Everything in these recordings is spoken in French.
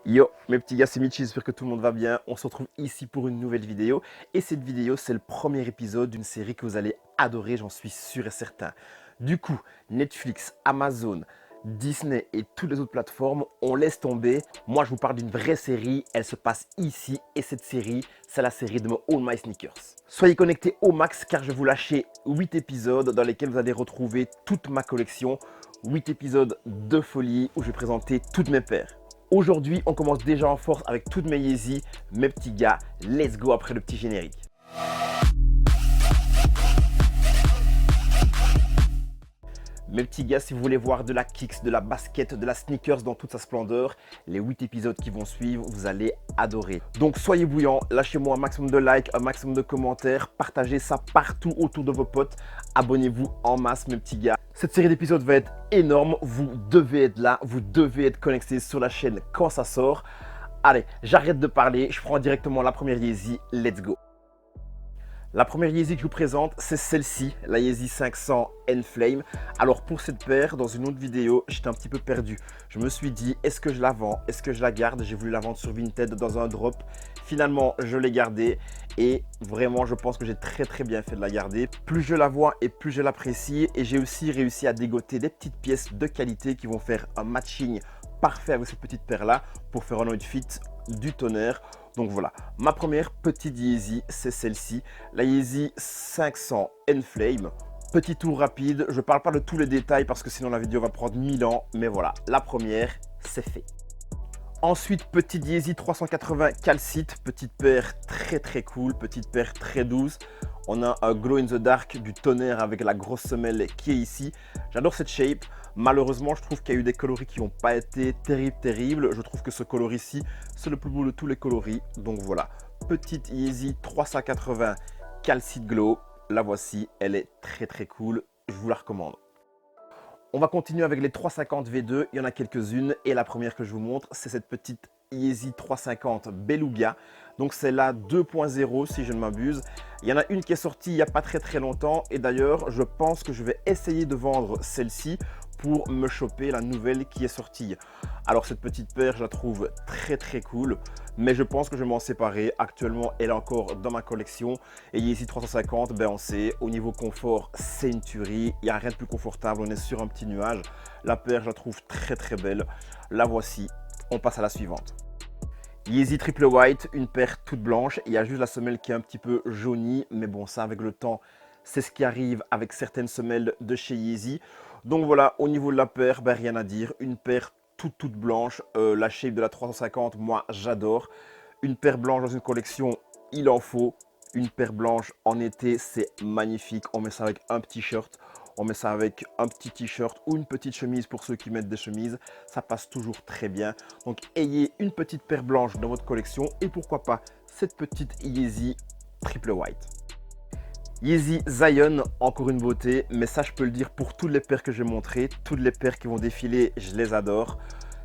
Yo, mes petits gars, c'est Mitchi, j'espère que tout le monde va bien. On se retrouve ici pour une nouvelle vidéo. Et cette vidéo, c'est le premier épisode d'une série que vous allez adorer, j'en suis sûr et certain. Du coup, Netflix, Amazon, Disney et toutes les autres plateformes, on laisse tomber. Moi, je vous parle d'une vraie série, elle se passe ici. Et cette série, c'est la série de All My Sneakers. Soyez connectés au max car je vais vous lâcher 8 épisodes dans lesquels vous allez retrouver toute ma collection. 8 épisodes de folie où je vais présenter toutes mes paires. Aujourd'hui, on commence déjà en force avec toutes mes Yeezy. Mes petits gars, let's go après le petit générique. Mes petits gars, si vous voulez voir de la kicks, de la basket, de la sneakers dans toute sa splendeur, les 8 épisodes qui vont suivre, vous allez adorer. Donc soyez bouillants, lâchez-moi un maximum de likes, un maximum de commentaires, partagez ça partout autour de vos potes. Abonnez-vous en masse mes petits gars. Cette série d'épisodes va être énorme, vous devez être là, vous devez être connectés sur la chaîne quand ça sort. Allez, j'arrête de parler, je prends directement la première Yeezy, let's go. La première Yeezy que je vous présente, c'est celle-ci, la Yeezy 500 N-Flame. Alors pour cette paire, dans une autre vidéo, j'étais un petit peu perdu. Je me suis dit, est-ce que je la vends? Est-ce que je la garde? J'ai voulu la vendre sur Vinted dans un drop. Finalement, je l'ai gardée et vraiment, je pense que j'ai très bien fait de la garder. Plus je la vois et plus je l'apprécie. Et j'ai aussi réussi à dégoter des petites pièces de qualité qui vont faire un matching parfait avec cette petite paire-là pour faire un outfit du tonnerre. Donc voilà, ma première petite Yeezy, c'est celle-ci, la Yeezy 500 N-Flame. Petit tour rapide, je ne parle pas de tous les détails parce que sinon la vidéo va prendre 1000 ans, mais voilà, la première, c'est fait. Ensuite, petite Yeezy 380 Calcite, petite paire très cool, petite paire très douce. On a un glow in the dark du tonnerre avec la grosse semelle qui est ici. J'adore cette shape. Malheureusement, je trouve qu'il y a eu des coloris qui n'ont pas été terribles. Je trouve que ce coloris-ci, c'est le plus beau de tous les coloris. Donc voilà, petite Yeezy 380 Calcite Glow. La voici, elle est très cool. Je vous la recommande. On va continuer avec les 350 V2, il y en a quelques-unes et la première que je vous montre, c'est cette petite Yeezy 350 Beluga. Donc c'est la 2.0 si je ne m'abuse. Il y en a une qui est sortie il n'y a pas très longtemps et d'ailleurs je pense que je vais essayer de vendre celle-ci pour me choper la nouvelle qui est sortie. Alors cette petite paire, je la trouve très cool, mais je pense que je vais m'en séparer. Actuellement, elle est encore dans ma collection. Et Yeezy 350, ben on sait, au niveau confort, c'est une tuerie. Il n'y a rien de plus confortable, on est sur un petit nuage. La paire, je la trouve très belle. La voici, on passe à la suivante. Yeezy Triple White, une paire toute blanche. Il y a juste la semelle qui est un petit peu jaunie, mais bon, ça avec le temps, c'est ce qui arrive avec certaines semelles de chez Yeezy. Donc voilà, au niveau de la paire, ben, rien à dire. Une paire toute blanche. La shape de la 350, moi, j'adore. Une paire blanche dans une collection, il en faut. Une paire blanche en été, c'est magnifique. On met ça avec un petit shirt. On met ça avec un petit t-shirt ou une petite chemise pour ceux qui mettent des chemises. Ça passe toujours très bien. Donc, ayez une petite paire blanche dans votre collection. Et pourquoi pas cette petite Yeezy Triple White. Yeezy Zion, encore une beauté, mais ça je peux le dire pour toutes les paires que j'ai montrées, toutes les paires qui vont défiler, je les adore.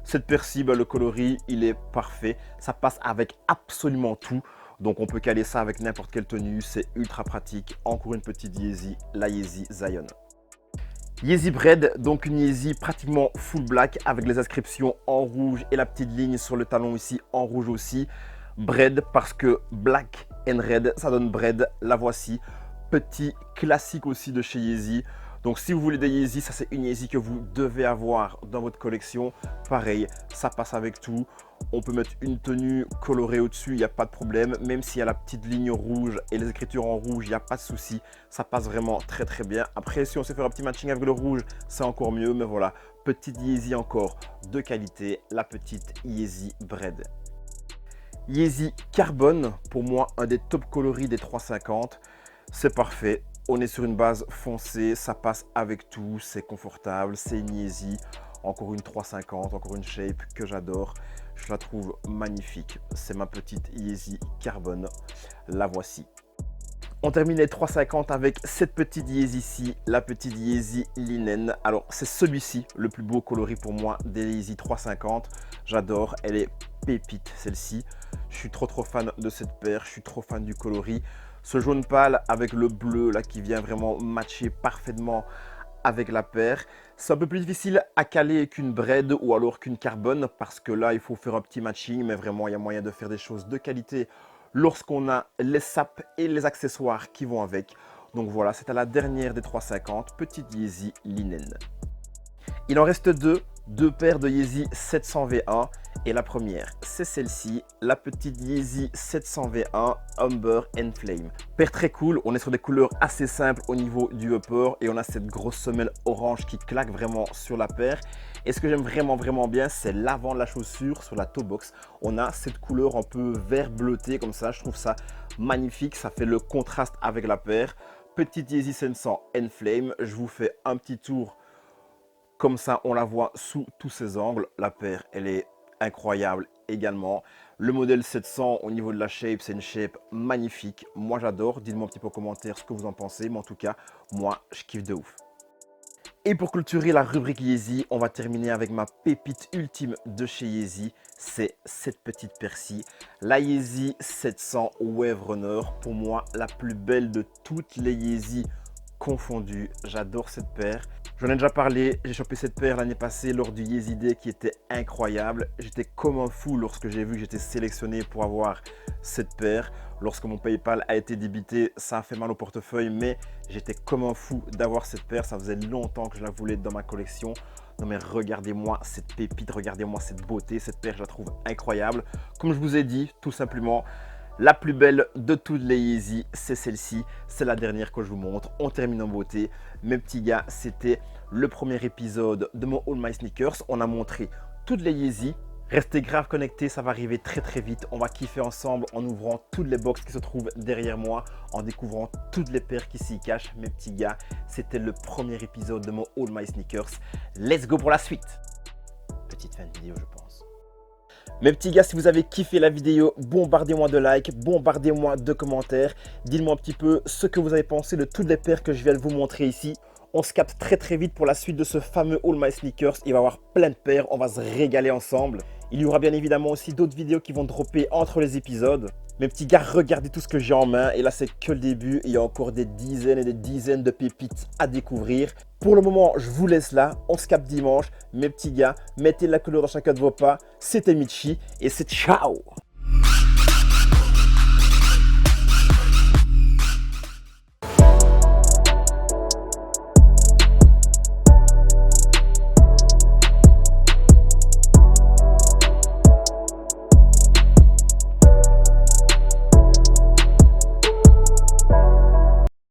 Cette paire-ci, le coloris, il est parfait, ça passe avec absolument tout, donc on peut caler ça avec n'importe quelle tenue, c'est ultra pratique. Encore une petite Yeezy, la Yeezy Zion. Yeezy Bread, donc une Yeezy pratiquement full black avec les inscriptions en rouge et la petite ligne sur le talon ici en rouge aussi. Bread parce que black and red, ça donne bread, la voici. Petit classique aussi de chez Yeezy. Donc si vous voulez des Yeezy, ça c'est une Yeezy que vous devez avoir dans votre collection. Pareil, ça passe avec tout. On peut mettre une tenue colorée au-dessus, il n'y a pas de problème. Même s'il y a la petite ligne rouge et les écritures en rouge, il n'y a pas de souci. Ça passe vraiment très bien. Après, si on sait faire un petit matching avec le rouge, c'est encore mieux. Mais voilà, petite Yeezy encore de qualité, la petite Yeezy Bread. Yeezy Carbone, pour moi, un des top coloris des 350. C'est parfait, on est sur une base foncée, ça passe avec tout, c'est confortable, c'est une Yeezy. Encore une 350, encore une shape que j'adore. Je la trouve magnifique. C'est ma petite Yeezy Carbone. La voici. On termine les 350 avec cette petite Yeezy-ci, la petite Yeezy Linen. Alors, c'est celui-ci, le plus beau coloris pour moi des Yeezy 350. J'adore, elle est pépite celle-ci. Je suis trop fan de cette paire, je suis trop fan du coloris. Ce jaune pâle avec le bleu là qui vient vraiment matcher parfaitement avec la paire. C'est un peu plus difficile à caler qu'une braid ou alors qu'une carbone parce que là, il faut faire un petit matching, mais vraiment, il y a moyen de faire des choses de qualité lorsqu'on a les sapes et les accessoires qui vont avec. Donc voilà, c'est à la dernière des 350, petite Yeezy linen. Il en reste deux paires de Yeezy 700 V1 et la première c'est celle-ci, la petite Yeezy 700 V1 Umber and Flame. Paire très cool, on est sur des couleurs assez simples au niveau du upper et on a cette grosse semelle orange qui claque vraiment sur la paire. Et ce que j'aime vraiment bien, c'est l'avant de la chaussure sur la toe box. On a cette couleur un peu vert bleuté comme ça, je trouve ça magnifique, ça fait le contraste avec la paire. Petite Yeezy 700 and Flame, je vous fais un petit tour. Comme ça, on la voit sous tous ses angles. La paire, elle est incroyable également. Le modèle 700, au niveau de la shape, c'est une shape magnifique. Moi, j'adore. Dites-moi un petit peu en commentaire ce que vous en pensez. Mais en tout cas, moi, je kiffe de ouf. Et pour clôturer la rubrique Yeezy, on va terminer avec ma pépite ultime de chez Yeezy. C'est cette petite paire-ci. La Yeezy 700 Wave Runner. Pour moi, la plus belle de toutes les Yeezy confondues. J'adore cette paire. J'en ai déjà parlé, j'ai chopé cette paire l'année passée lors du Yeezy Day qui était incroyable. J'étais comme un fou lorsque j'ai vu que j'étais sélectionné pour avoir cette paire. Lorsque mon PayPal a été débité, ça a fait mal au portefeuille, mais j'étais comme un fou d'avoir cette paire. Ça faisait longtemps que je la voulais dans ma collection. Non mais regardez-moi cette pépite, regardez-moi cette beauté. Cette paire, je la trouve incroyable. Comme je vous ai dit, tout simplement, la plus belle de toutes les Yeezy, c'est celle-ci. C'est la dernière que je vous montre. On termine en beauté. Mes petits gars, c'était le premier épisode de mon All My Sneakers. On a montré toutes les Yeezy. Restez grave connectés, ça va arriver très vite. On va kiffer ensemble en ouvrant toutes les box qui se trouvent derrière moi, en découvrant toutes les paires qui s'y cachent. Mes petits gars, c'était le premier épisode de mon All My Sneakers. Let's go pour la suite. Petite fin de vidéo, je pense. Mes petits gars, si vous avez kiffé la vidéo, bombardez-moi de likes, bombardez-moi de commentaires. Dites-moi un petit peu ce que vous avez pensé de toutes les paires que je viens de vous montrer ici. On se capte très vite pour la suite de ce fameux All My Sneakers. Il va y avoir plein de paires, on va se régaler ensemble. Il y aura bien évidemment aussi d'autres vidéos qui vont dropper entre les épisodes. Mes petits gars, regardez tout ce que j'ai en main. Et là, c'est que le début. Il y a encore des dizaines et des dizaines de pépites à découvrir. Pour le moment, je vous laisse là. On se capte dimanche. Mes petits gars, mettez la couleur dans chacun de vos pas. C'était Michi et c'est ciao!